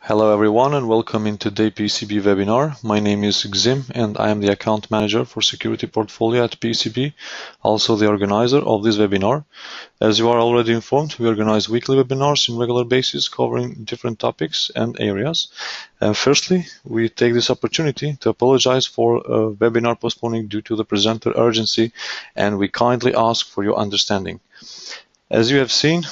Hello everyone and welcome in today's PECB webinar. My name is Xim and I am the account manager for security portfolio at PECB, also the organizer of this webinar. As you are already informed, we organize weekly webinars on regular basis covering different topics and areas. Firstly, we take this opportunity to apologize for a webinar postponing due to the presenter urgency, and we kindly ask for your understanding. As you have seen,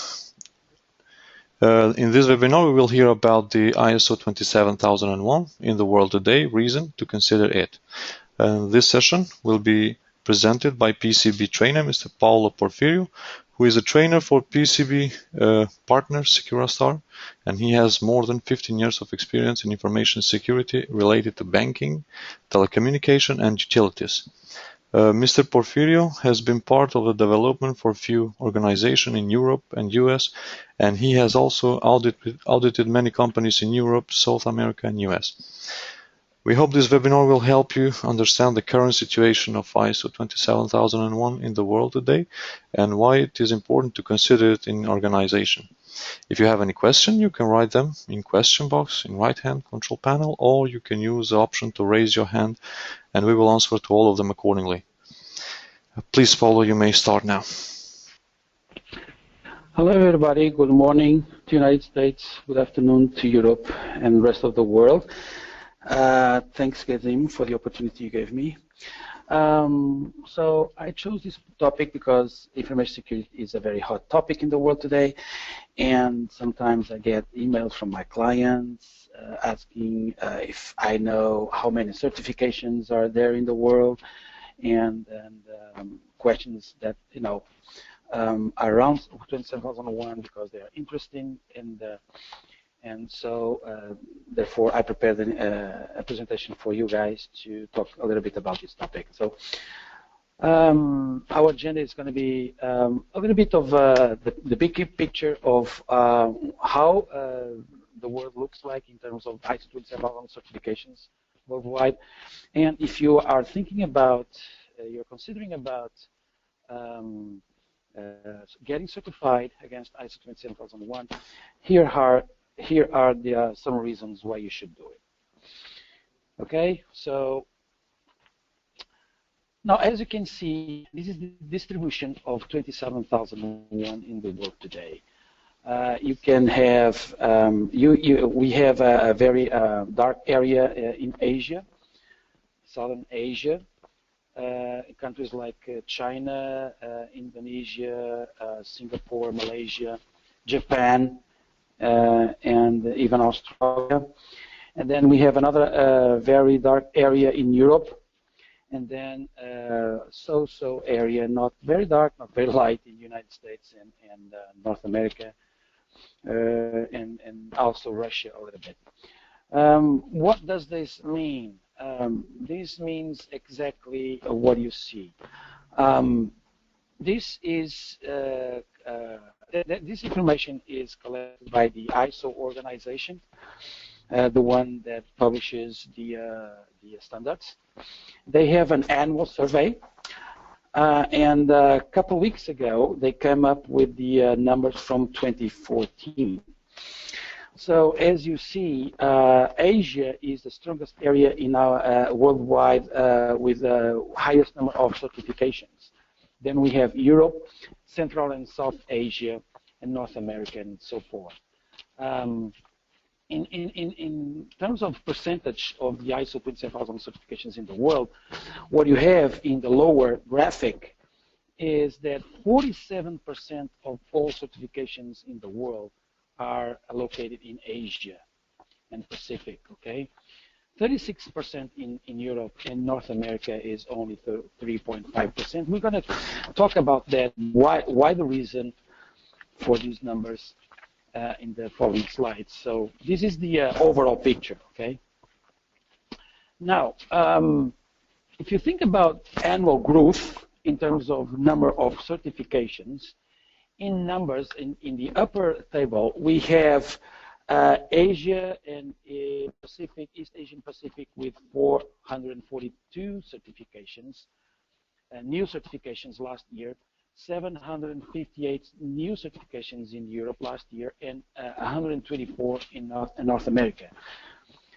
in this webinar, we will hear about the ISO 27001 in the world today, reason to consider it. This session will be presented by PECB trainer, Mr. Paulo Porfirio, who is a trainer for PECB partner SecuraStar, and he has more than 15 years of experience in information security related to banking, telecommunication, and utilities. Mr. Porfirio has been part of the development for a few organizations in Europe and US, and he has also audited many companies in Europe, South America, and US. We hope this webinar will help you understand the current situation of ISO 27001 in the world today and why it is important to consider it in organization. If you have any question, you can write them in question box in right-hand control panel, or you can use the option to raise your hand and we will answer to all of them accordingly. Please, Paulo, you may start now. Hello everybody, good morning to the United States, good afternoon to Europe and the rest of the world. Thanks, Gazim, for the opportunity you gave me. So I chose this topic because information security is a very hot topic in the world today, and sometimes I get emails from my clients asking if I know how many certifications are there in the world, and questions that around 27001 because they are interesting, and so therefore I prepared a presentation for you guys to talk a little bit about this topic. So our agenda is going to be a little bit of the big picture of how the world looks like in terms of ISO 27001 certifications worldwide. And if you are thinking about, you're considering about getting certified against ISO 27001, here are some reasons why you should do it. Okay, so now as you can see, this is the distribution of 27001 in the world today. You can have, we have a very dark area in Asia, Southern Asia, countries like China, Indonesia, Singapore, Malaysia, Japan, and even Australia. And then we have another very dark area in Europe, and then so-so area, not very dark, not very light, in the United States and North America, and also Russia a little bit. What does this mean? This means exactly what you see. This is this information is collected by the ISO organization, the one that publishes the standards. They have an annual survey, and a couple of weeks ago they came up with the numbers from 2014. So as you see, Asia is the strongest area in our worldwide with the highest number of certifications. Then we have Europe, Central and South Asia, and North America, and so forth. In terms of percentage of the ISO 27000 certifications in the world, what you have in the lower graphic is that 47% of all certifications in the world are located in Asia and Pacific, okay? 36% in Europe, and North America is only 3.5%. We're going to talk about that, why the reason for these numbers in the following slides. So this is the overall picture, okay? Now, if you think about annual growth in terms of number of certifications, in numbers, in the upper table, we have Asia and Pacific, East Asian Pacific, with 442 certifications, new certifications last year. 758 new certifications in Europe last year and 124 in North America.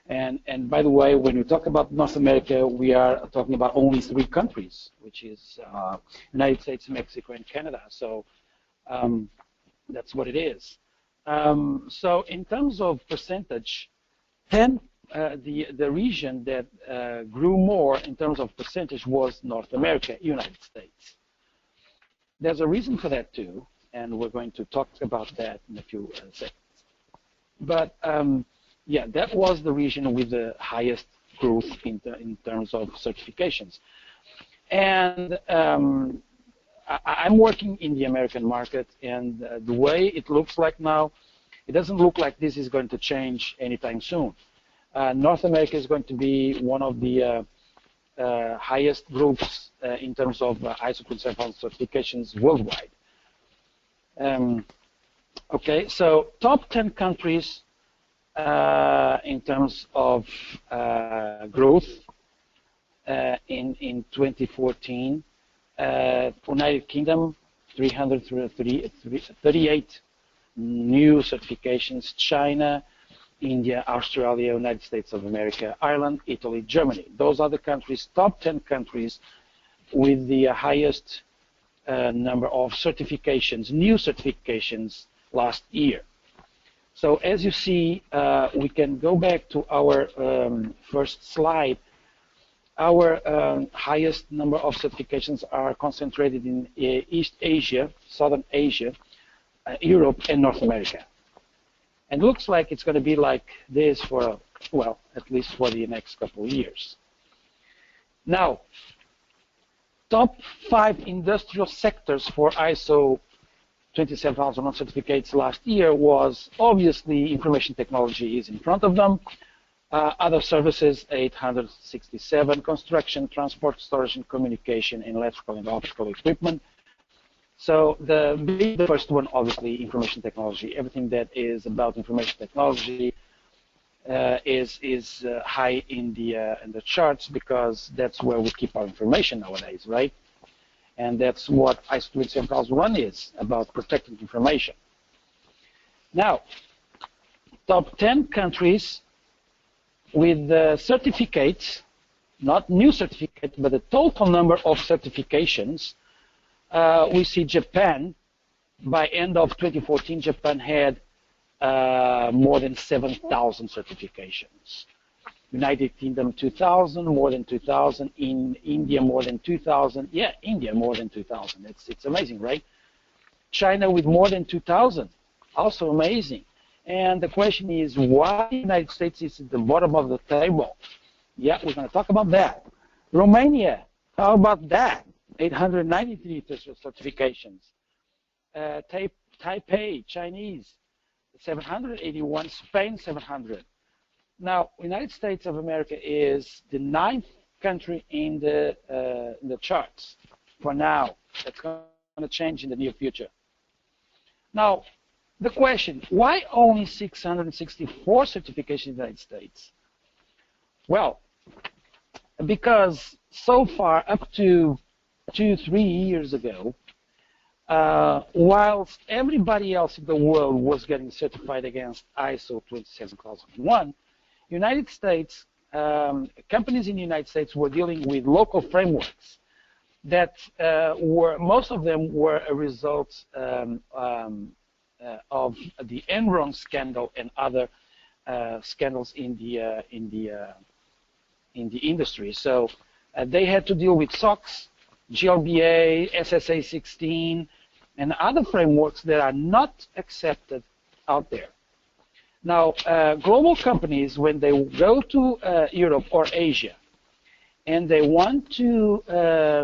And by the way, when we talk about North America, we are talking about only 3 countries, which is United States, Mexico, and Canada. So that's what it is. So in terms of percentage, the region that grew more in terms of percentage was North America, United States. There's a reason for that too, and we're going to talk about that in a few seconds. But yeah, that was the region with the highest growth in terms of certifications. And I'm working in the American market, and the way it looks like now, it doesn't look like this is going to change anytime soon. North America is going to be one of the highest groups in terms of ISO 27000 certifications worldwide. Okay, so top 10 countries in terms of growth in 2014. United Kingdom, 338 new certifications. China, India, Australia, United States of America, Ireland, Italy, Germany. Those are the countries, top 10 countries with the highest number of certifications, new certifications last year. So as you see, we can go back to our first slide. Our highest number of certifications are concentrated in East Asia, Southern Asia, Europe, and North America. And it looks like it's going to be like this for, well, at least for the next couple of years. Now, top 5 industrial sectors for ISO 27001 certificates last year was obviously information technology is in front of them. Other services, 867, construction, transport, storage, and communication, and electrical and optical equipment. So the first one, obviously, information technology. Everything that is about information technology is high in the charts because that's where we keep our information nowadays, right? And that's what ISO 27001 is, about protecting information. Now, top 10 countries with certificates, not new certificates, but the total number of certifications. We see Japan. By end of 2014, Japan had more than 7,000 certifications. United Kingdom 2,000, more than 2,000. In India, more than 2,000. Yeah, India more than 2,000. It's amazing, right? China with more than 2,000, also amazing. And the question is, why the United States is at the bottom of the table? Yeah, we're going to talk about that. Romania, how about that? 893 certifications. Taipei, Chinese, 781. Spain, 700. Now, United States of America is the 9th country in the charts for now. That's going to change in the near future. Now, the question, why only 664 certifications in the United States? Well, because so far, up to 2-3 years ago, whilst everybody else in the world was getting certified against ISO 27001, United States, companies in the United States were dealing with local frameworks that most of them were a result of the Enron scandal and other scandals in the industry. So they had to deal with SOX, GLBA, SSA 16, and other frameworks that are not accepted out there. Now, global companies, when they go to Europe or Asia, and they want to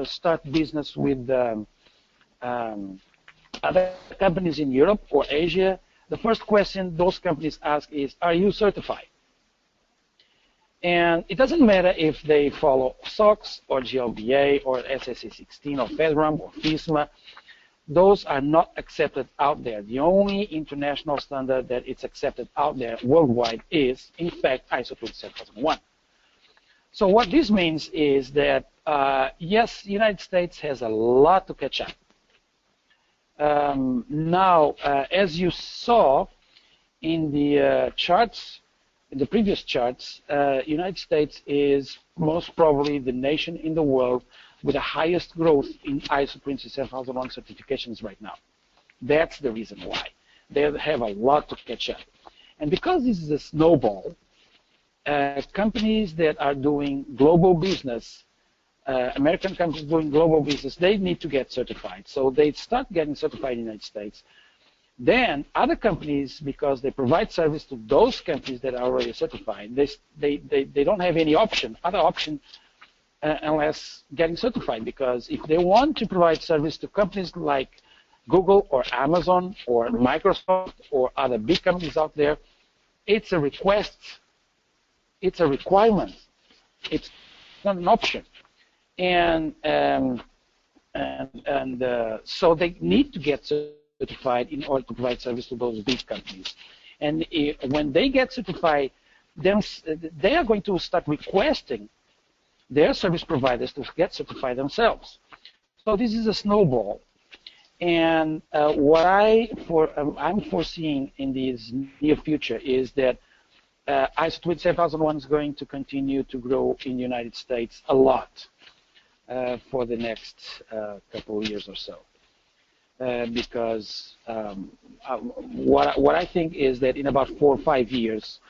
start business with other companies in Europe or Asia, the first question those companies ask is, are you certified? And it doesn't matter if they follow SOX or GLBA or SSA 16 or FedRAMP or FISMA. Those are not accepted out there. The only international standard that is accepted out there worldwide is, in fact, ISO 27001. So what this means is that, yes, the United States has a lot to catch up. Now, as you saw in the charts, in the previous charts, United States is most probably the nation in the world with the highest growth in ISO 27001 certifications right now. That's the reason why. They have a lot to catch up. And because this is a snowball, companies that are doing global business, American companies doing global business, they need to get certified. So they start getting certified in the United States. Then other companies, because they provide service to those companies that are already certified, they don't have any other option unless getting certified. Because if they want to provide service to companies like Google or Amazon or Microsoft or other big companies out there, it's a request, it's a requirement, it's not an option. And so they need to get certified in order to provide service to those big companies. And when they get certified, then they are going to start requesting their service providers to get certified themselves. So this is a snowball. And what I'm foreseeing in this near future is that ISO 27001 is going to continue to grow in the United States a lot for the next couple of years or so. Because what I think is that in about 4 or 5 years,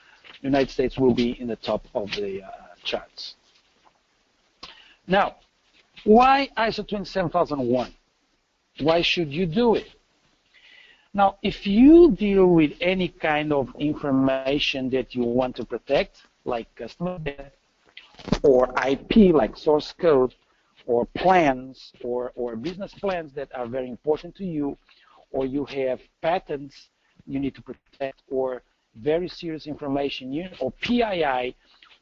the United States will be in the top of the charts. Now, why ISO 27001? Why should you do it? Now, if you deal with any kind of information that you want to protect, like customer data, or IP, like source code, or plans, or business plans that are very important to you, or you have patents you need to protect, or very serious information, or PII,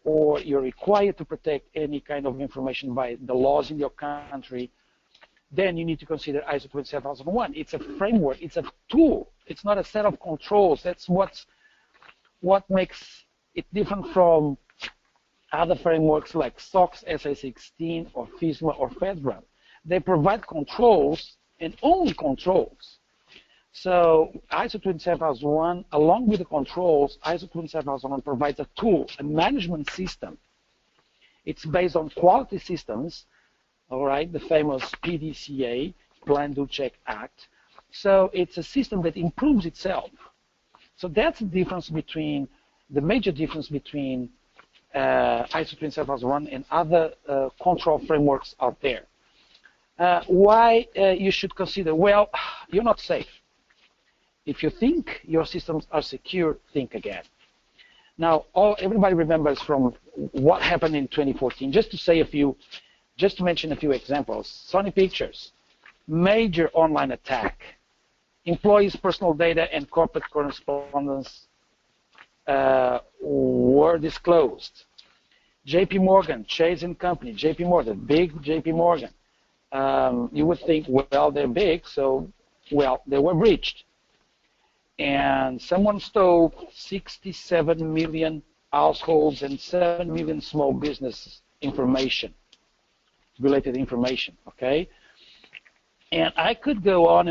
or you're required to protect any kind of information by the laws in your country, then you need to consider ISO 27001. It's a framework, it's a tool, it's not a set of controls. That's what makes it different from other frameworks like SOX, SA16, or FISMA, or FedRAMP. They provide controls and only controls. So ISO 27001, along with the controls, ISO 27001 provides a tool, a management system. It's based on quality systems, all right, the famous PDCA, Plan, Do, Check, Act. So it's a system that improves itself. So that's the difference between, the major difference between ISO 27001 and other control frameworks out there. Why you should consider, well, you're not safe. If you think your systems are secure, think again. Now, everybody remembers from what happened in 2014. Just to mention a few examples. Sony Pictures, major online attack. Employees' personal data and corporate correspondence were disclosed. JP Morgan, Chase and Company, JP Morgan, big JP Morgan. You would think, well, they're big, so, well, they were breached. And someone stole 67 million households and 7 million small business information, related information, okay? And I could go on.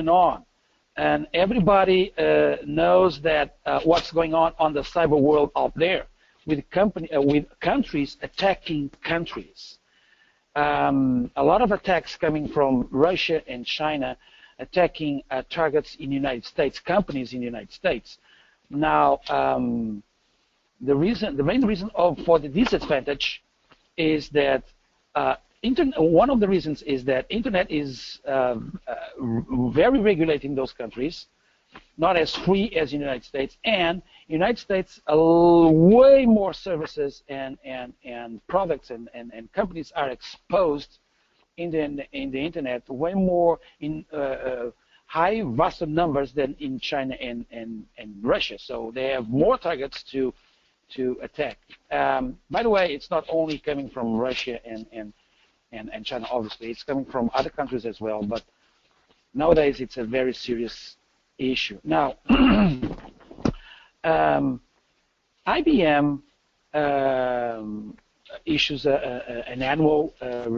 And everybody knows that what's going on the cyber world out there with countries attacking countries. A lot of attacks coming from Russia and China attacking targets in the United States, companies in the United States. Now, the main reason for the disadvantage is that one of the reasons is that internet is very regulated in those countries, not as free as in the United States, and United States way more services and products and companies are exposed in the internet way more in high vast numbers than in China and Russia. So they have more targets to attack. By the way, it's not only coming from Russia and China, obviously. It's coming from other countries as well. But nowadays, it's a very serious issue. Now, IBM issues an annual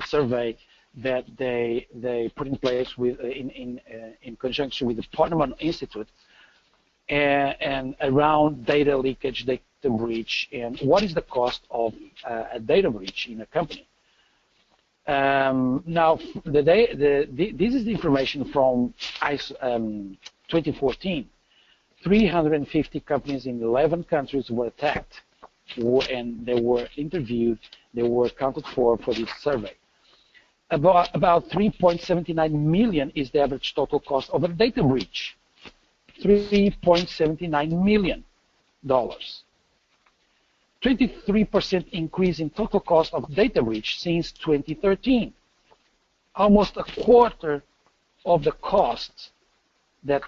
survey that they put in place with in conjunction with the Parliament Institute and around data leakage, data breach, and what is the cost of a data breach in a company. Now, this is the information from ISO 2014. 350 companies in 11 countries were attacked, and they were interviewed. They were accounted for this survey. About 3.79 million is the average total cost of a data breach. $3.79 million. 23% increase in total cost of data breach since 2013. Almost a quarter of the cost that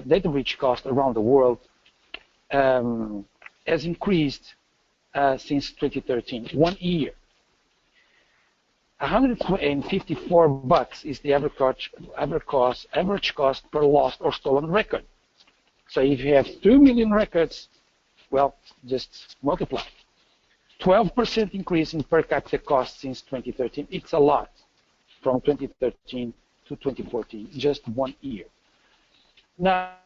data breach cost around the world has increased since 2013, 1 year. $154 is the average cost per lost or stolen record. So if you have 2 million records, well, just multiply. 12% increase in per capita cost since 2013. It's a lot from 2013 to 2014, just 1 year. Now,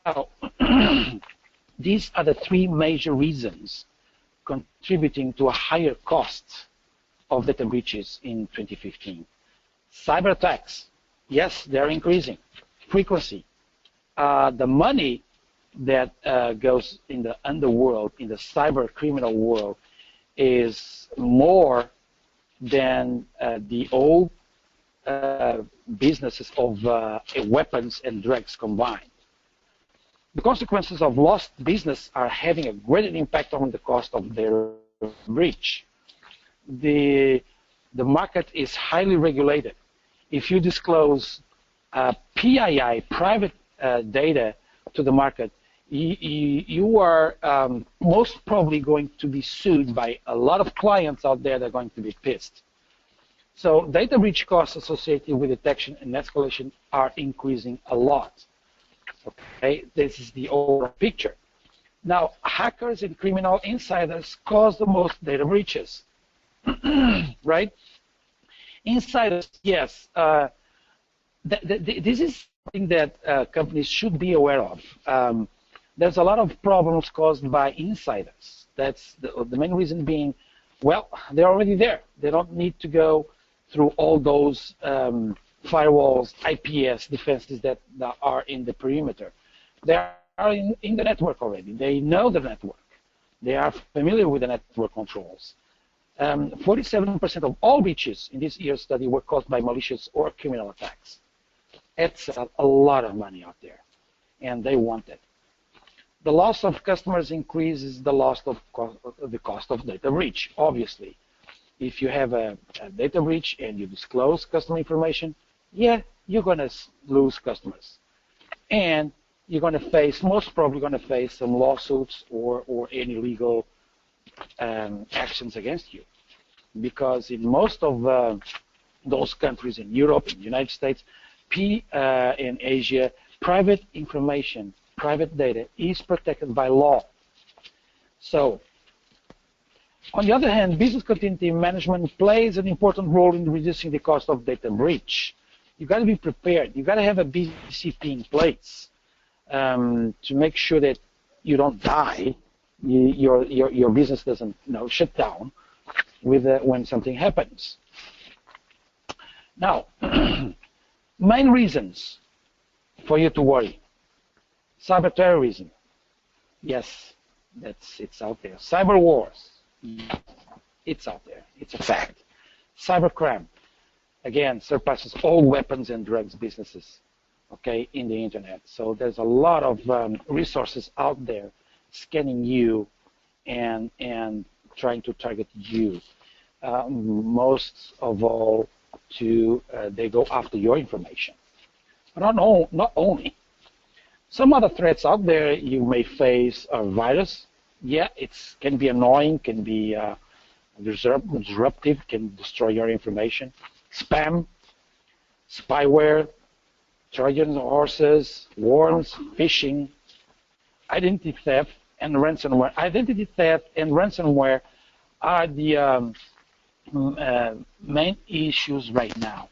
these are the 3 major reasons contributing to a higher cost of data breaches in 2015. Cyber attacks, yes, they're increasing. Frequency. The money that goes in the underworld, in the cyber criminal world, is more than the old businesses of weapons and drugs combined. The consequences of lost business are having a greater impact on the cost of their breach. The market is highly regulated. If you disclose PII, private data, to the market, you are most probably going to be sued by a lot of clients out there that are going to be pissed. So data breach costs associated with detection and escalation are increasing a lot. Okay, this is the overall picture. Now, hackers and criminal insiders cause the most data breaches, right? Insiders, yes. This is something that companies should be aware of. There's a lot of problems caused by insiders. That's the main reason being, well, they're already there. They don't need to go through all those firewalls, IPS defenses that are in the perimeter. They are in the network already. They know the network. They are familiar with the network controls. 47% of all breaches in this year's study were caused by malicious or criminal attacks. It's a lot of money out there, and they want it. The loss of customers increases the cost of data breach, obviously. If you have a data breach and you disclose customer information, yeah, you're going to lose customers. And you're going to face, most probably going to face some lawsuits or any legal actions against you. Because in most of those countries, in Europe, in the United States, in Asia, private information, private data is protected by law. So, on the other hand, business continuity management plays an important role in reducing the cost of data breach. You've got to be prepared. You've got to have a BCP in place to make sure that you don't die, your business doesn't shut down when something happens. Now, main reasons for you to worry. Cyber terrorism. Yes, it's out there. Cyber wars. It's out there. It's a fact. Cybercrime. Again, surpasses all weapons and drugs businesses, okay, in the internet. So there's a lot of resources out there scanning you and trying to target you. Most of all, they go after your information. But not only. Some other threats out there you may face are virus. Yeah, it can be annoying, can be disruptive, can destroy your information. Spam, spyware, Trojan horses, worms, phishing, identity theft, and ransomware. Identity theft and ransomware are the main issues right now.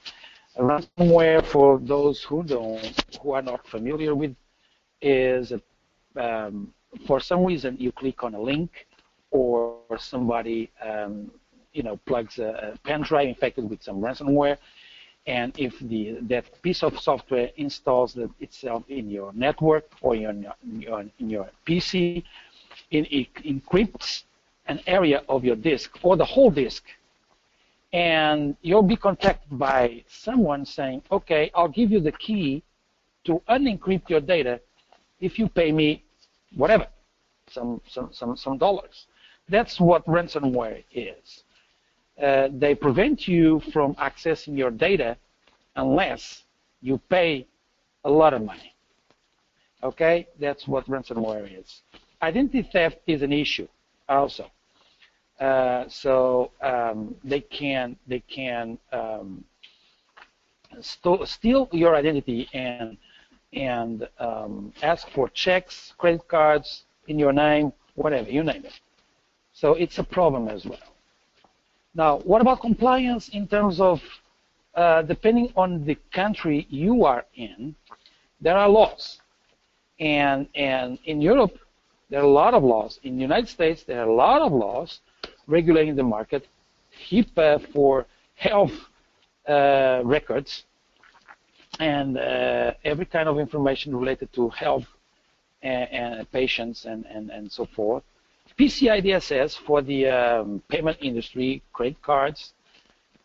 Ransomware, for those who are not familiar with, is for some reason you click on a link, or somebody plugs a pen drive infected with some ransomware, and if that piece of software installs itself in your network or in your PC, it encrypts an area of your disk or the whole disk, and you'll be contacted by someone saying, okay, I'll give you the key to unencrypt your data if you pay me whatever, some dollars. That's what ransomware is. They prevent you from accessing your data unless you pay a lot of money. Okay, that's what ransomware is. Identity theft is an issue also. They can steal your identity and ask for checks, credit cards in your name, whatever, you name it. So it's a problem as well. Now, what about compliance in terms of, depending on the country you are in, there are laws. And in Europe, there are a lot of laws. In the United States, there are a lot of laws regulating the market, HIPAA for health records, and every kind of information related to health and patients and so forth. PCI DSS for the payment industry, credit cards,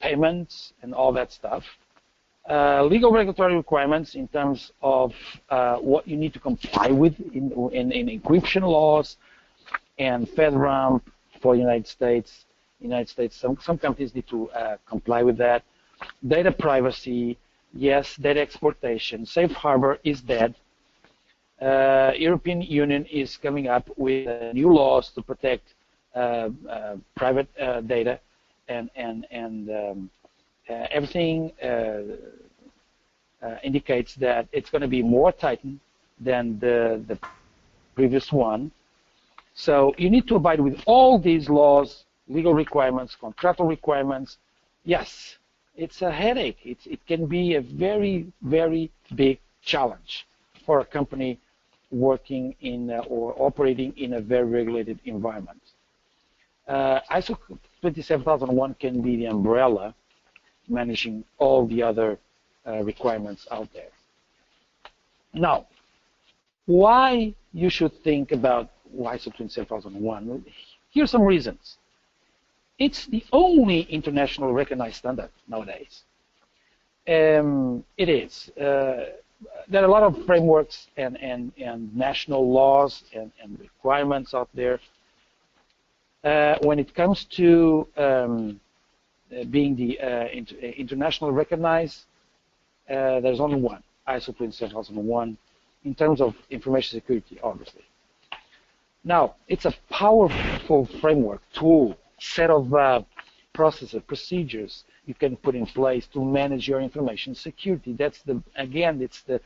payments, and all that stuff. Legal regulatory requirements in terms of what you need to comply with in encryption laws, and FedRAMP for the United States. Some companies need to comply with that. Data privacy, yes. Data exportation. Safe harbor is dead. European Union is coming up with new laws to protect private data, and everything indicates that it's going to be more tightened than the previous one. So you need to abide with all these laws, legal requirements, contractual requirements. Yes, it's a headache. It can be a very, very big challenge for a company working in or operating in a very regulated environment. ISO 27001 can be the umbrella managing all the other requirements out there. Now, why you should think about ISO 27001? Here's some reasons. It's the only international recognized standard nowadays. It is. There are a lot of frameworks and national laws and requirements out there. When it comes to being the international recognized, there's only one, ISO 27001, in terms of information security, obviously. Now, it's a powerful framework, tool, set of processes, procedures you can put in place to manage your information security. That's it's the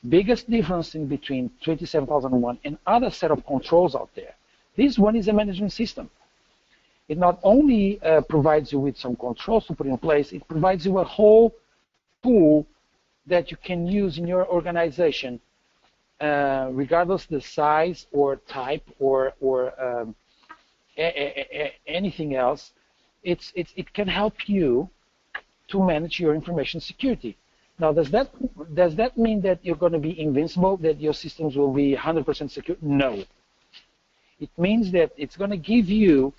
biggest difference in between 27001 and other set of controls out there. This one is a management system. It not only provides you with some controls to put in place, it provides you a whole tool that you can use in your organization, regardless the size or type or anything else. It can help you to manage your information security. Now, does that mean that you're going to be invincible, that your systems will be 100% secure? No. It means that it's going to give you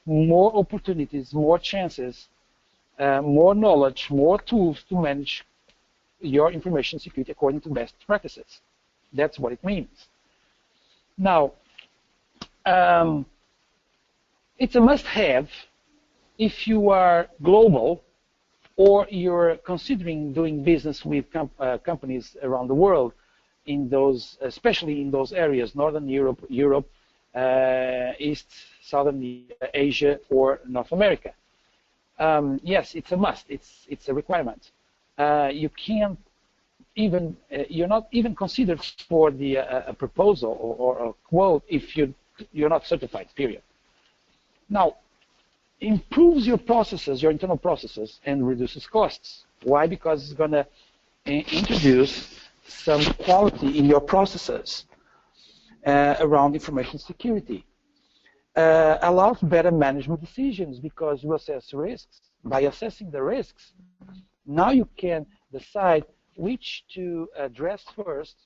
more opportunities, more chances, more knowledge, more tools to manage your information security according to best practices. That's what it means. Now, it's a must-have if you are global or you're considering doing business with companies around the world, especially in those areas, Northern Europe, East, Southern Asia, or North America. Yes, it's a must. It's a requirement. You can't even you're not even considered for the a proposal or a quote if you're not certified. Period. Now, improves your processes, your internal processes, and reduces costs. Why? Because it's going to introduce some quality in your processes around information security. Allows better management decisions because you assess risks. By assessing the risks, now you can decide which to address first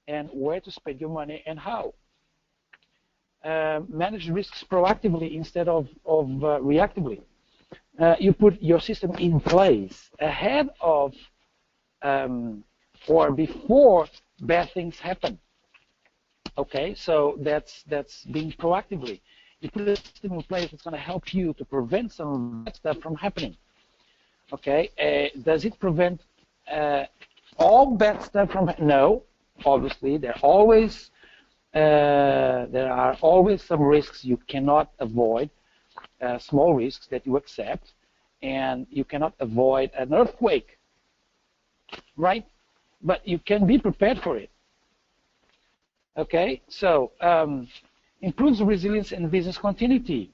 and where to spend your money and how. Manage risks proactively instead of reactively. You put your system in place ahead of or before bad things happen. Okay, so that's being proactively. You put a system in place that's going to help you to prevent some bad stuff from happening. Okay, does it prevent all bad stuff from? No, obviously there are always some risks you cannot avoid, small risks that you accept, and you cannot avoid an earthquake, right? But you can be prepared for it. Okay, so improves resilience and business continuity.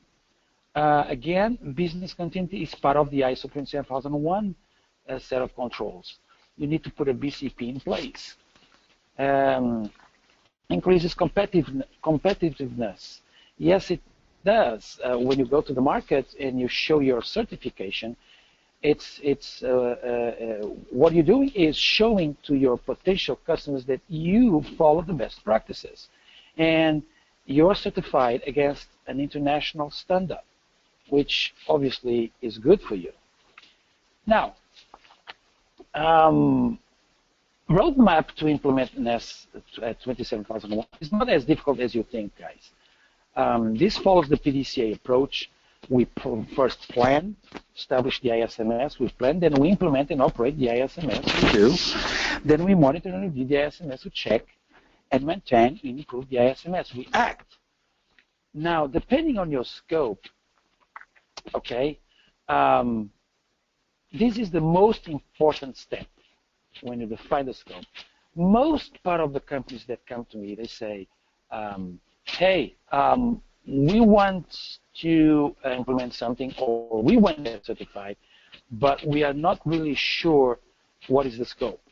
Again, business continuity is part of the ISO 27001 set of controls. You need to put a BCP in place. Increases competitiveness. Yes, it does. When you go to the market and you show your certification, what you're doing is showing to your potential customers that you follow the best practices, and you're certified against an international standard, which obviously is good for you. Now, roadmap to implement NES 27001 is not as difficult as you think, guys. This follows the PDCA approach. We first plan, establish the ISMS, we plan, then we implement and operate the ISMS, we do. Then we monitor and review the ISMS, we check and maintain and improve the ISMS, we act. Now, depending on your scope, okay, this is the most important step when you define the scope. Most part of the companies that come to me, they say, hey, we want to implement something, or we want to get certified, but we are not really sure what is the scope.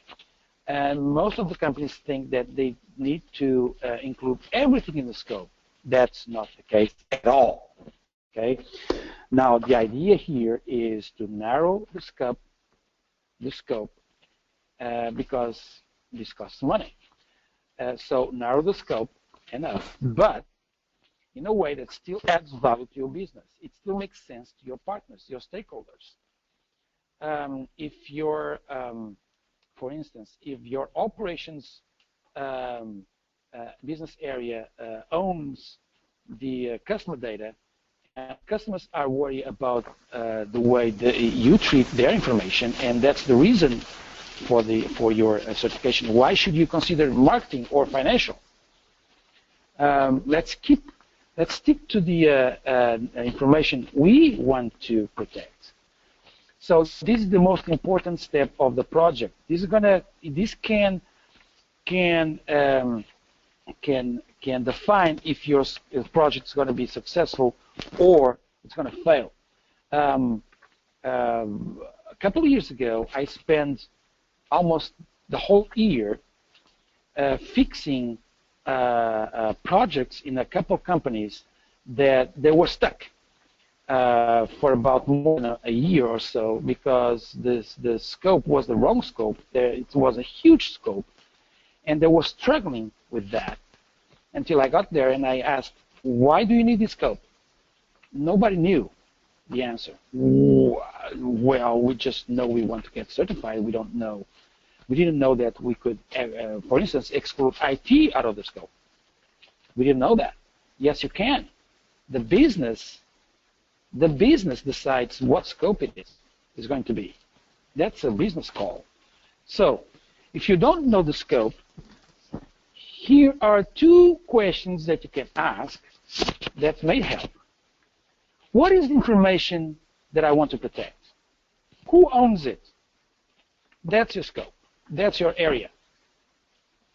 And most of the companies think that they need to include everything in the scope. That's not the case at all. Okay. Now the idea here is to narrow the scope, because this costs money. So narrow the scope enough, but in a way that still adds value to your business. It still makes sense to your partners, your stakeholders. If your, for instance, if your operations business area owns the customer data, customers are worried about the way you treat their information, and that's the reason for your certification. Why should you consider marketing or financial? Let's stick to the information we want to protect. So this is the most important step of the project. This can define if your project is going to be successful or it's going to fail. A couple of years ago, I spent almost the whole year fixing projects in a couple of companies that they were stuck for about more than a year or so, because the scope was the wrong scope. It was a huge scope, and they were struggling with that until I got there and I asked, why do you need this scope? Nobody knew the answer. Well, we just know we want to get certified. We don't know. We didn't know that we could, for instance, exclude IT out of the scope. We didn't know that. Yes, you can. The business decides what scope it is going to be. That's a business call. So, if you don't know the scope, here are two questions that you can ask that may help. What is the information that I want to protect? Who owns it? That's your scope. That's your area.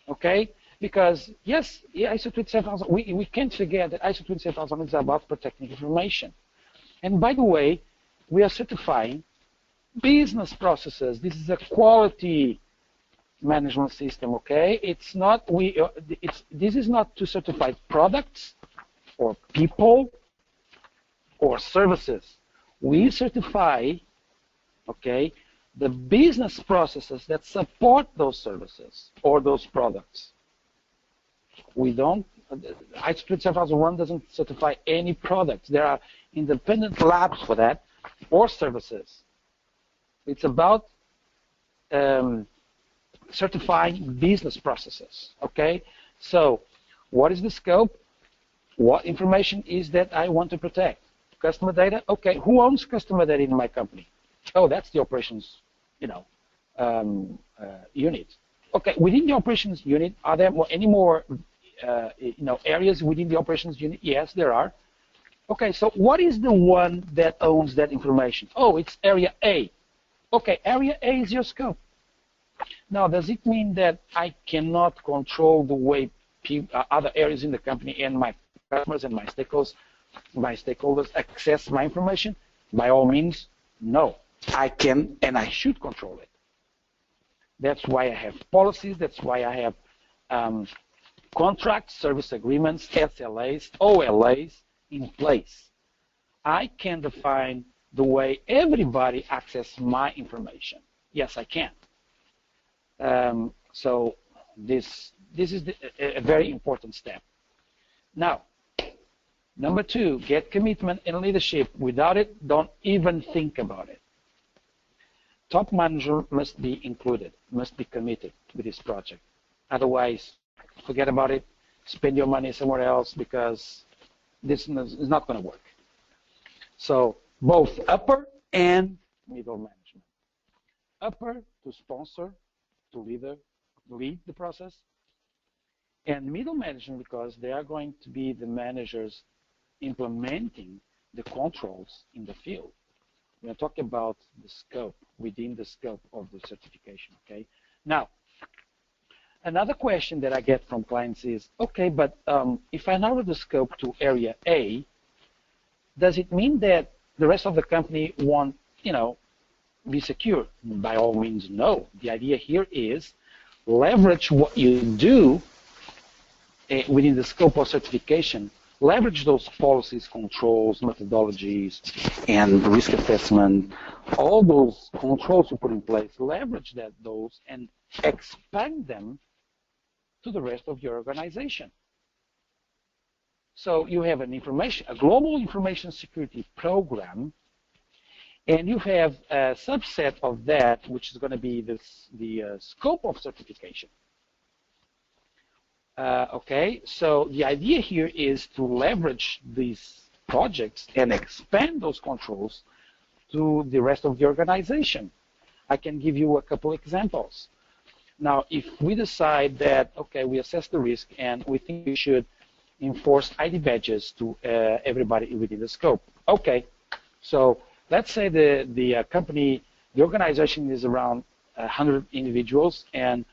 Okay? Because, yes, ISO 27000, we can't forget that ISO 27000 is about protecting information. And by the way, we are certifying business processes. This is a quality management system, okay? It's not, this is not to certify products or people or services. We certify, okay, the business processes that support those services or those products. We don't, ISO 27001 doesn't certify any products. There are independent labs for that or services. It's about certifying business processes, okay? So what is the scope? What information is that I want to protect? Customer data, okay, who owns customer data in my company? Oh, that's the operations, unit. Okay, within the operations unit, are there any more, areas within the operations unit? Yes, there are. Okay, so what is the one that owns that information? Oh, it's area A. Okay, area A is your scope. Now, does it mean that I cannot control the way other areas in the company and my customers and my stakeholders access my information? By all means, no. I can and I should control it. That's why I have policies. That's why I have contracts, service agreements, SLAs, OLAs in place. I can define the way everybody access my information. Yes, I can. So this is a very important step. Now, number 2, get commitment and leadership. Without it, don't even think about it. Top manager must be included, must be committed with this project. Otherwise, forget about it, spend your money somewhere else because this is not going to work. So both upper and middle management. Upper to sponsor, to lead the process, and middle management because they are going to be the managers implementing the controls in the field. We are talking about the scope, within the scope of the certification, okay? Now, another question that I get from clients is, okay, but if I narrow the scope to area A, does it mean that the rest of the company won't, be secure? By all means, no. The idea here is leverage what you do within the scope of certification, leverage those policies, controls, methodologies, and risk assessment, all those controls you put in place, leverage those and expand them to the rest of your organization. So you have a global information security program, and you have a subset of that, which is going to be the scope of certification. Okay, so the idea here is to leverage these projects and expand those controls to the rest of the organization. I can give you a couple examples. Now, if we decide that, okay, we assess the risk and we think we should enforce ID badges to everybody within the scope. Okay, so let's say the company, the organization is around 100 individuals, and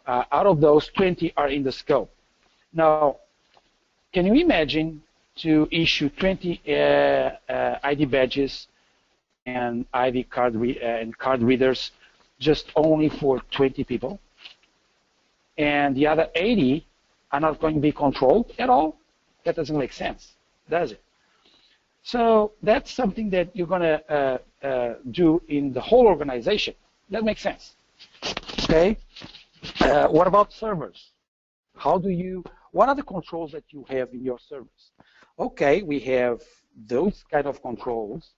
out of those, 20 are in the scope. Now, can you imagine to issue 20 ID badges and ID card and card readers just only for 20 people, and the other 80 are not going to be controlled at all? That doesn't make sense, does it? So that's something that you're going to do in the whole organization. That makes sense. Okay. What about servers? What are the controls that you have in your servers? Okay, we have those kind of controls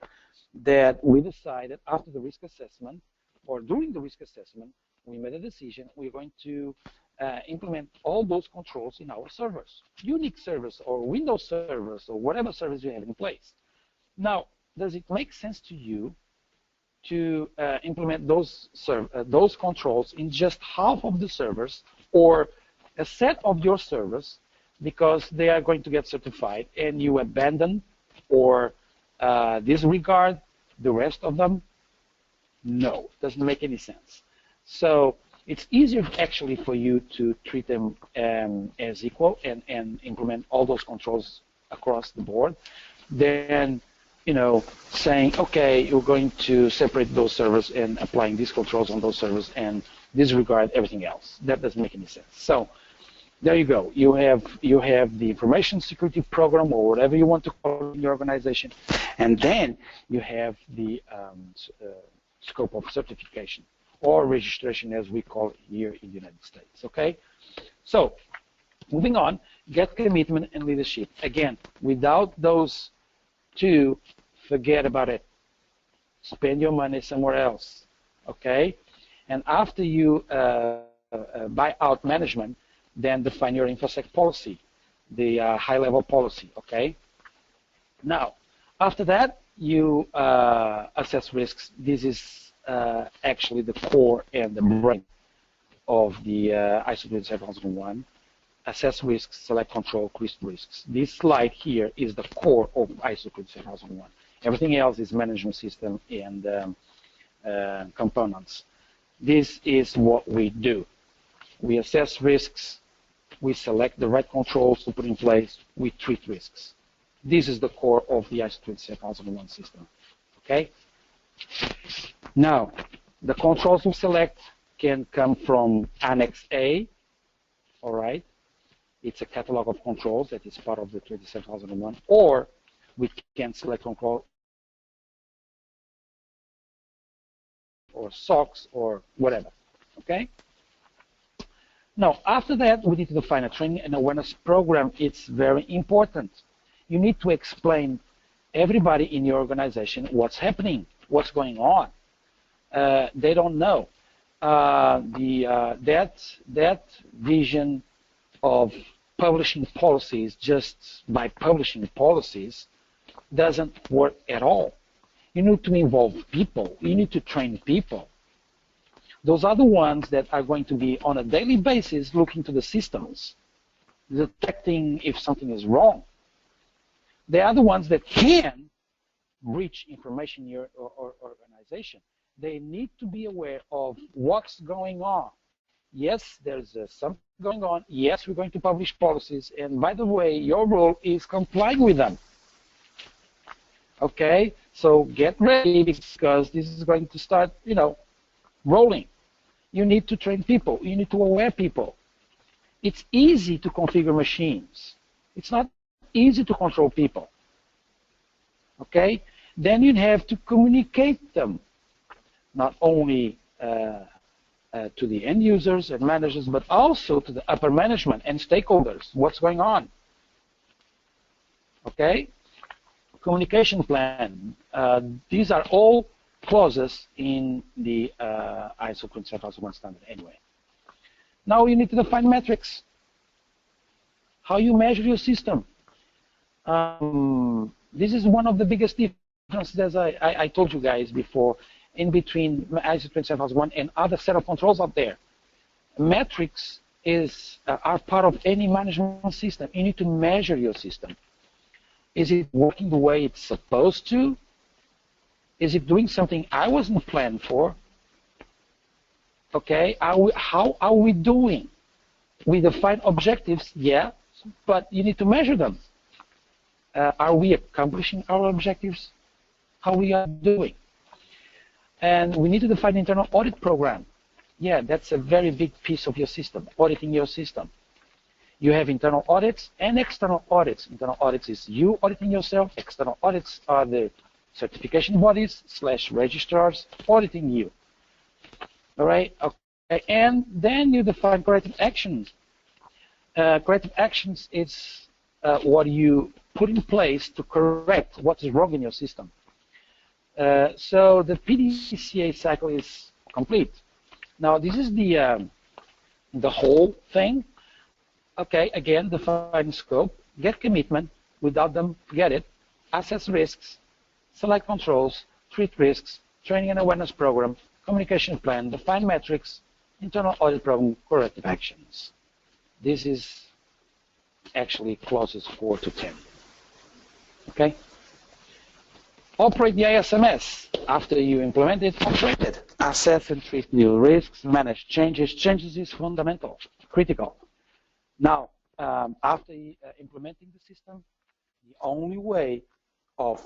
that we decided after the risk assessment or during the risk assessment, we made a decision. We're going to implement all those controls in our servers, Unix servers or Windows servers or whatever servers you have in place. Now, does it make sense to you to implement those controls in just half of the servers or a set of your servers because they are going to get certified, and you abandon or disregard the rest of them? No, doesn't make any sense. So it's easier actually for you to treat them as equal and implement all those controls across the board than saying, okay, you're going to separate those servers and applying these controls on those servers and disregard everything else. That doesn't make any sense. So there you go. You have the information security program, or whatever you want to call it in your organization, and then you have the scope of certification or registration, as we call it here in the United States. Okay. So moving on, get commitment and leadership. Again, without those two, forget about it. Spend your money somewhere else. Okay. And after you buy out management, then define your InfoSec policy, the high-level policy, okay? Now, after that, you assess risks. This is actually the core and the brain of the ISO 27001. Assess risks, select control, increase risks. This slide here is the core of ISO 27001. Everything else is management system and components. This is what we do. We assess risks, we select the right controls to put in place, we treat risks. This is the core of the ISO 27001 system, okay? Now, the controls we select can come from Annex A, all right? It's a catalog of controls that is part of the 27001, or we can select control or SOX or whatever, okay? Now, after that, we need to define a training and awareness program. It's very important. You need to explain everybody in your organization what's happening, what's going on. They don't know. That vision of publishing policies just by publishing policies doesn't work at all. You need to involve people. You need to train people. Those are the ones that are going to be on a daily basis looking to the systems, detecting if something is wrong. They are the ones that can breach information in your organization. They need to be aware of what's going on. Yes, there's something going on. Yes, we're going to publish policies. And by the way, your role is complying with them. Okay, so get ready because this is going to start, rolling. You need to train people. You need to aware people. It's easy to configure machines. It's not easy to control people. Okay? Then you have to communicate them, not only to the end users and managers, but also to the upper management and stakeholders. What's going on? Okay? Communication plan. These are all clauses in the ISO 27001 standard anyway. Now you need to define metrics. How you measure your system. This is one of the biggest differences, as I told you guys before, in between ISO 27001 and other set of controls out there. Metrics are part of any management system. You need to measure your system. Is it working the way it's supposed to? Is it doing something I wasn't planned for? Okay, how are we doing? We define objectives, yeah, but you need to measure them. Are we accomplishing our objectives? How we are doing? And we need to define internal audit program. Yeah, that's a very big piece of your system, auditing your system. You have internal audits and external audits. Internal audits is you auditing yourself. External audits are the certification bodies / registrars auditing you. All right, okay. And then you define corrective actions. Corrective actions is what you put in place to correct what is wrong in your system. So the PDCA cycle is complete. Now this is the whole thing. Okay, again, define scope, get commitment. Without them, forget it. Assess risks, select controls, treat risks, training and awareness program, communication plan, define metrics, internal audit program, corrective actions. This is actually clauses 4 to 10. Okay? Operate the ISMS. After you implement it, operate it. Assess and treat new risks, manage changes. Changes is fundamental, critical. Now, after implementing the system, the only way of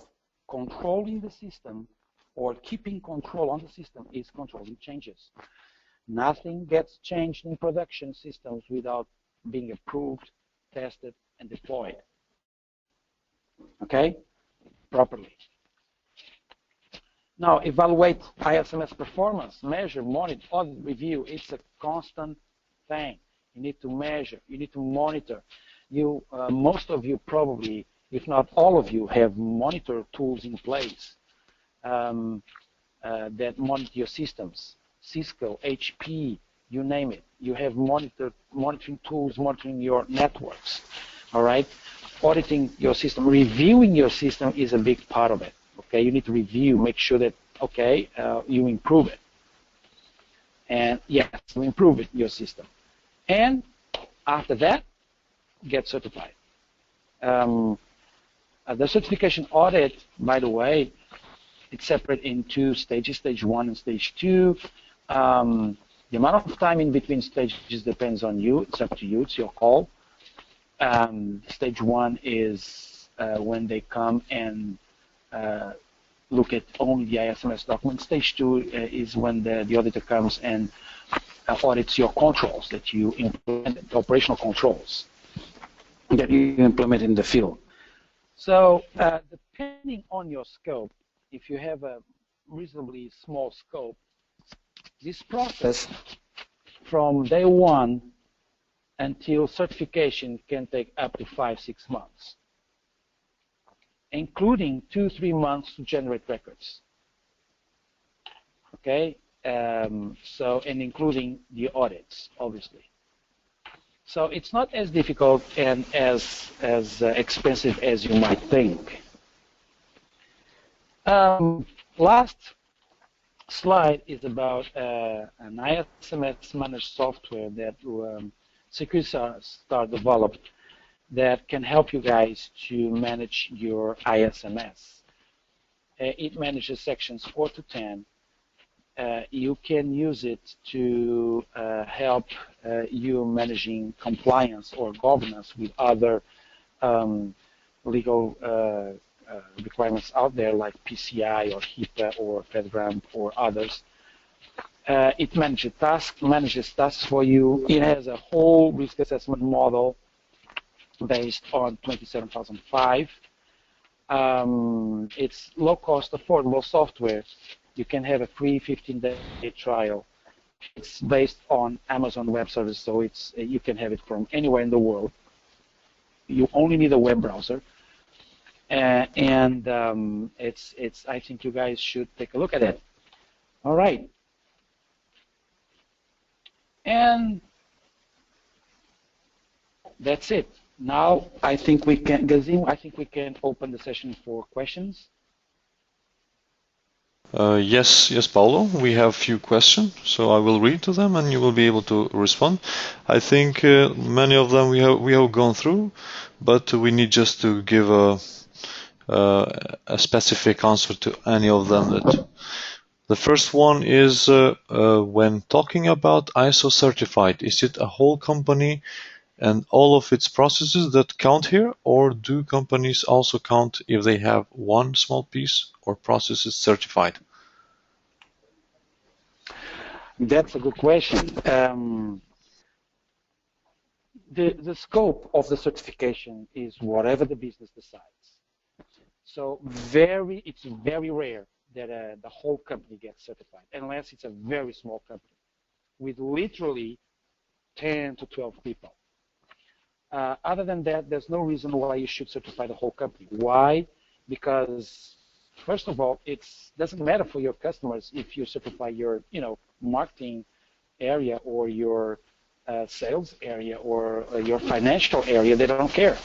controlling the system or keeping control on the system is controlling changes. Nothing gets changed in production systems without being approved, tested, and deployed. Okay? Properly. Now, evaluate ISMS performance, measure, monitor, audit, review. It's a constant thing. You need to measure. You need to monitor. Most of you probably, if not all of you, have monitor tools in place that monitor your systems. Cisco, HP, you name it. You have monitoring tools monitoring your networks. All right? Auditing your system, reviewing your system is a big part of it. Okay, you need to review, make sure that, okay, you improve it. And yes, you improve it, your system. And after that, get certified. The certification audit, by the way, it's separate in two stages, stage 1 and stage 2. The amount of time in between stages depends on you. It's up to you. It's your call. Stage 1 is when they come and look at only the ISMS document. Stage 2 is when the auditor comes and audits your controls that you implement, the operational controls that you implement in the field. So depending on your scope, if you have a reasonably small scope, this process from day 1 until certification can take up to 5-6 months, including 2-3 months to generate records. Okay, and including the audits, obviously. So it's not as difficult and as expensive as you might think. Last slide is about an ISMS managed software that SecuraStar developed that can help you guys to manage your ISMS. It manages sections 4 to 10. You can use it to help you managing compliance or governance with other legal requirements out there like PCI or HIPAA or FedRAMP or others. It manages tasks for you. It has a whole risk assessment model based on 27005. It's low-cost, affordable software. You can have a free 15-day trial. It's based on Amazon Web Services, so you can have it from anywhere in the world. You only need a web browser, I think you guys should take a look at it. All right, and that's it. Now I think we can, Gazim, I think we can open the session for questions. Yes, Paulo. We have a few questions, so I will read to them, and you will be able to respond. I think many of them we have gone through, but we need just to give a specific answer to any of them. The first one is when talking about ISO certified, is it a whole company and all of its processes that count here, or do companies also count if they have one small piece or processes certified? That's a good question. The scope of the certification is whatever the business decides. So it's very rare that the whole company gets certified, unless it's a very small company with literally 10 to 12 people. Other than that, there's no reason why you should certify the whole company. Why? Because first of all, it doesn't matter for your customers if you certify your, marketing area or your sales area or your financial area. They don't care.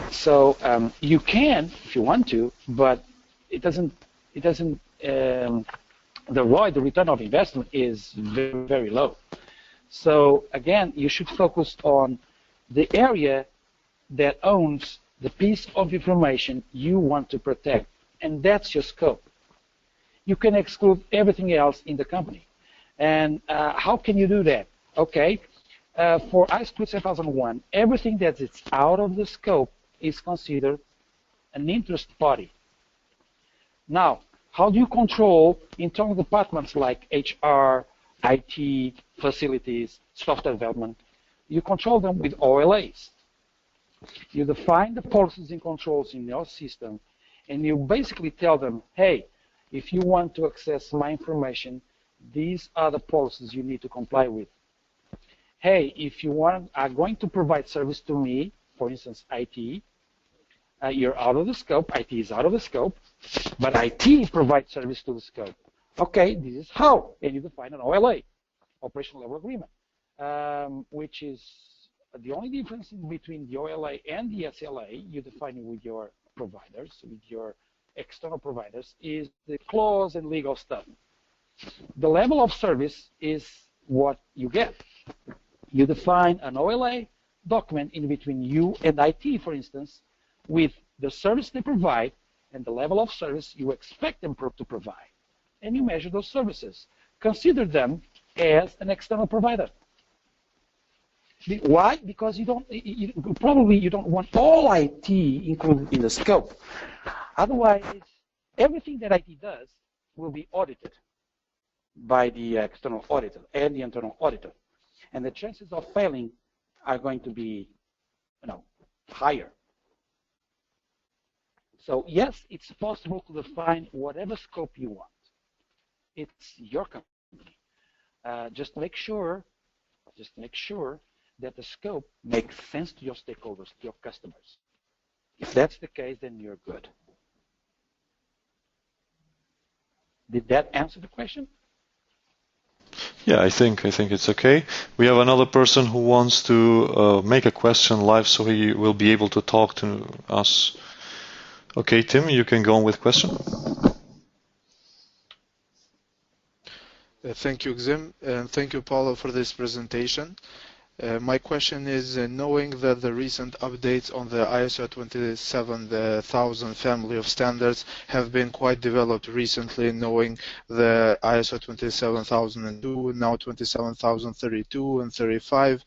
So you can if you want to, but it doesn't. The ROI, the return of investment, is very, very low. So again, you should focus on the area that owns the piece of information you want to protect, and that's your scope. You can exclude everything else in the company. And how can you do that? Okay, for ISO 27001, everything that is out of the scope is considered an interest party. Now, how do you control internal departments like HR, IT, facilities, software development? You control them with OLAs. You define the policies and controls in your system, and you basically tell them, hey, if you want to access my information, these are the policies you need to comply with. Hey, if you are going to provide service to me, for instance, IT, you're out of the scope, IT is out of the scope, but IT provides service to the scope. Okay, this is how, and you define an OLA, operational level agreement, which is the only difference between the OLA and the SLA, you define it with your providers, with your external providers, is the clause and legal stuff. The level of service is what you get. You define an OLA document in between you and IT, for instance, with the service they provide and the level of service you expect them to provide. And you measure those services. Consider them as an external provider. Why? Because you don't want all IT included in the scope. Otherwise, everything that IT does will be audited by the external auditor and the internal auditor. And the chances of failing are going to be, higher. So yes, it's possible to define whatever scope you want. It's your company. Just make sure that the scope makes sense to your stakeholders, to your customers. If that's the case, then you're good. Did that answer the question? Yeah, I think it's okay. We have another person who wants to make a question live, so he will be able to talk to us. Okay, Tim, you can go on with question. Thank you, Xim, and thank you, Paulo, for this presentation. My question is, knowing that the recent updates on the ISO 27000 family of standards have been quite developed recently, knowing the ISO 27002, now 27032 and 35,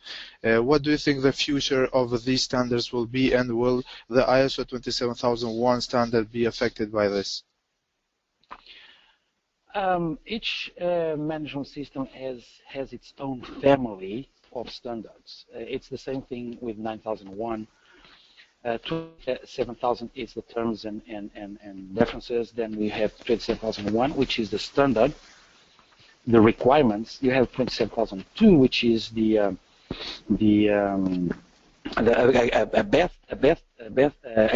what do you think the future of these standards will be, and will the ISO 27001 standard be affected by this? Each management system has its own family of standards. It's the same thing with 9001. 27000 is the terms and references. Then we have 27001, which is the standard, the requirements. You have 27002, which is a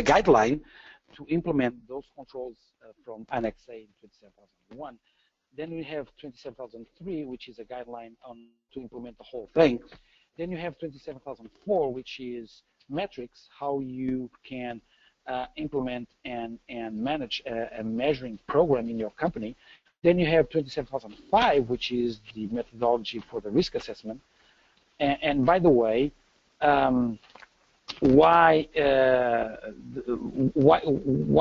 guideline to implement those controls from Annex A in 27001. Then we have 27003, which is a guideline to implement the whole thing. Then you have 27004, which is metrics, how you can implement and manage a measuring program in your company. Then you have 27005, which is the methodology for the risk assessment. And by the way, why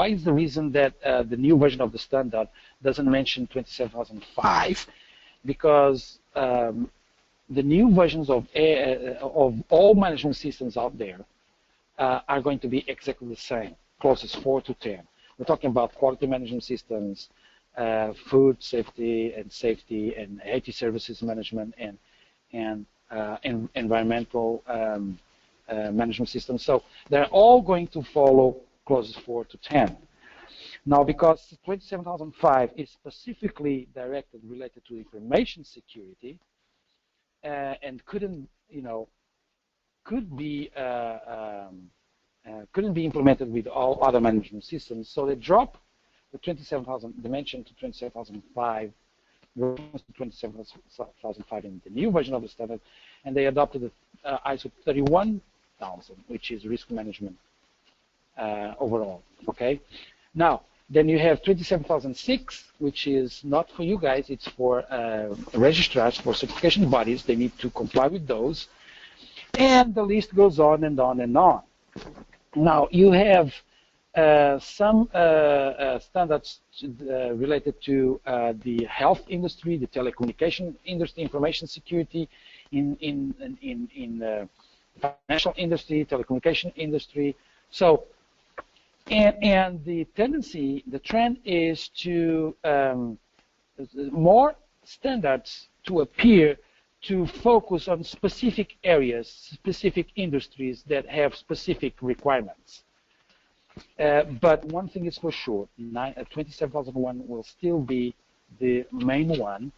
is the reason that the new version of the standard doesn't mention 27005? Because the new versions of all management systems out there are going to be exactly the same, closest 4 to 10. We're talking about quality management systems, food safety, and IT services management, and environmental management systems. So they're all going to follow clauses 4 to 10. Now, because 27005 is specifically related to information security, and couldn't be implemented with all other management systems, so they dropped the 27000 dimension to 27005. 27005 in the new version of the standard, and they adopted the ISO 31000, which is risk management overall. Okay. Now, then you have 27006, which is not for you guys; it's for registrars, for certification bodies. They need to comply with those, and the list goes on and on and on. Now you have some standards related to the health industry, the telecommunication industry, information security, in financial industry, telecommunication industry. So And the tendency, the trend is to more standards to appear to focus on specific areas, specific industries that have specific requirements. But one thing is for sure, 27001 will still be the main one,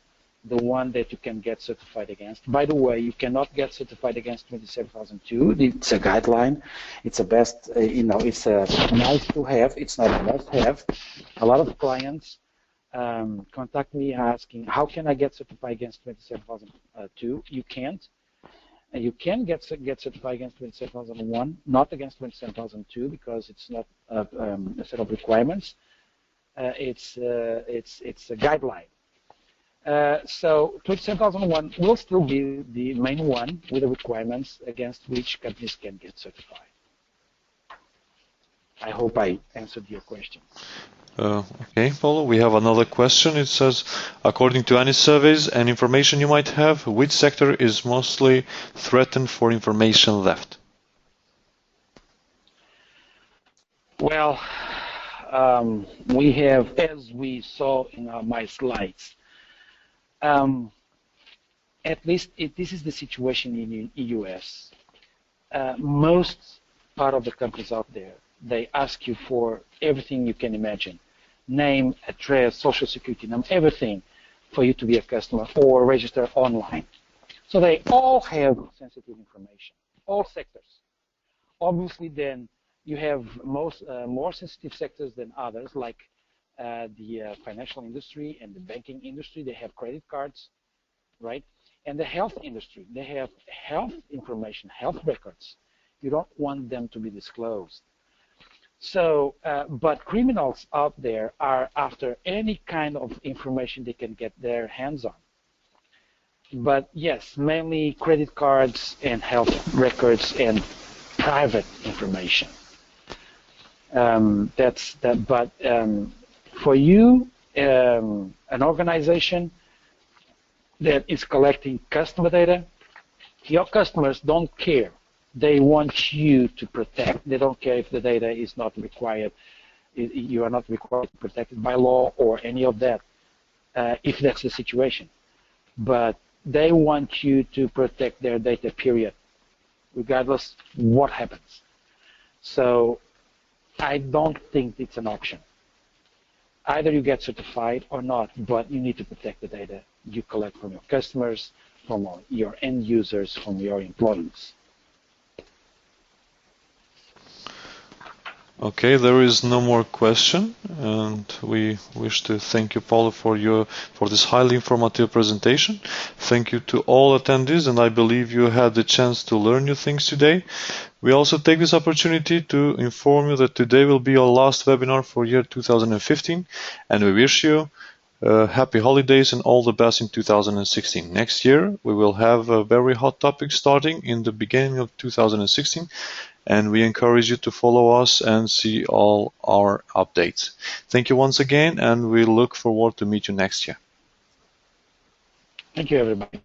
the one that you can get certified against. By the way, you cannot get certified against 27002. It's a guideline. It's a best, it's a nice to have. It's not a must have. A lot of clients contact me asking, how can I get certified against 27002? You can't. You can get certified against 27001, not against 27002, because it's not a set of requirements. It's a guideline. So 27001 will still be the main one with the requirements against which companies can get certified. I hope I answered your question. Okay, Paulo, we have another question. It says, according to any surveys and information you might have, which sector is mostly threatened for information theft? Well, we have, as we saw in my slides, at least this is the situation in the US. Most part of the companies out there, they ask you for everything you can imagine. Name, address, social security number, everything for you to be a customer or register online. So they all have sensitive information, all sectors. Obviously then you have more sensitive sectors than others, like the financial industry and the banking industry. They have credit cards, right? And the health industry, they have health information, health records. You don't want them to be disclosed. So, but criminals out there are after any kind of information they can get their hands on. But yes, mainly credit cards and health records and private information. That's that. But for you, an organization that is collecting customer data, your customers don't care. They want you to protect. They don't care if the data is not required. You are not required to protect it by law or any of that, if that's the situation. But they want you to protect their data, period, regardless what happens. So I don't think it's an option. Either you get certified or not, but you need to protect the data you collect from your customers, from your end users, from your employees. Okay, there is no more question, and we wish to thank you, Paulo, for this highly informative presentation. Thank you to all attendees, and I believe you had the chance to learn new things today. We also take this opportunity to inform you that today will be our last webinar for year 2015, and we wish you happy holidays and all the best in 2016. Next year, we will have a very hot topic starting in the beginning of 2016. And we encourage you to follow us and see all our updates. Thank you once again, and we look forward to meet you next year. Thank you, everybody.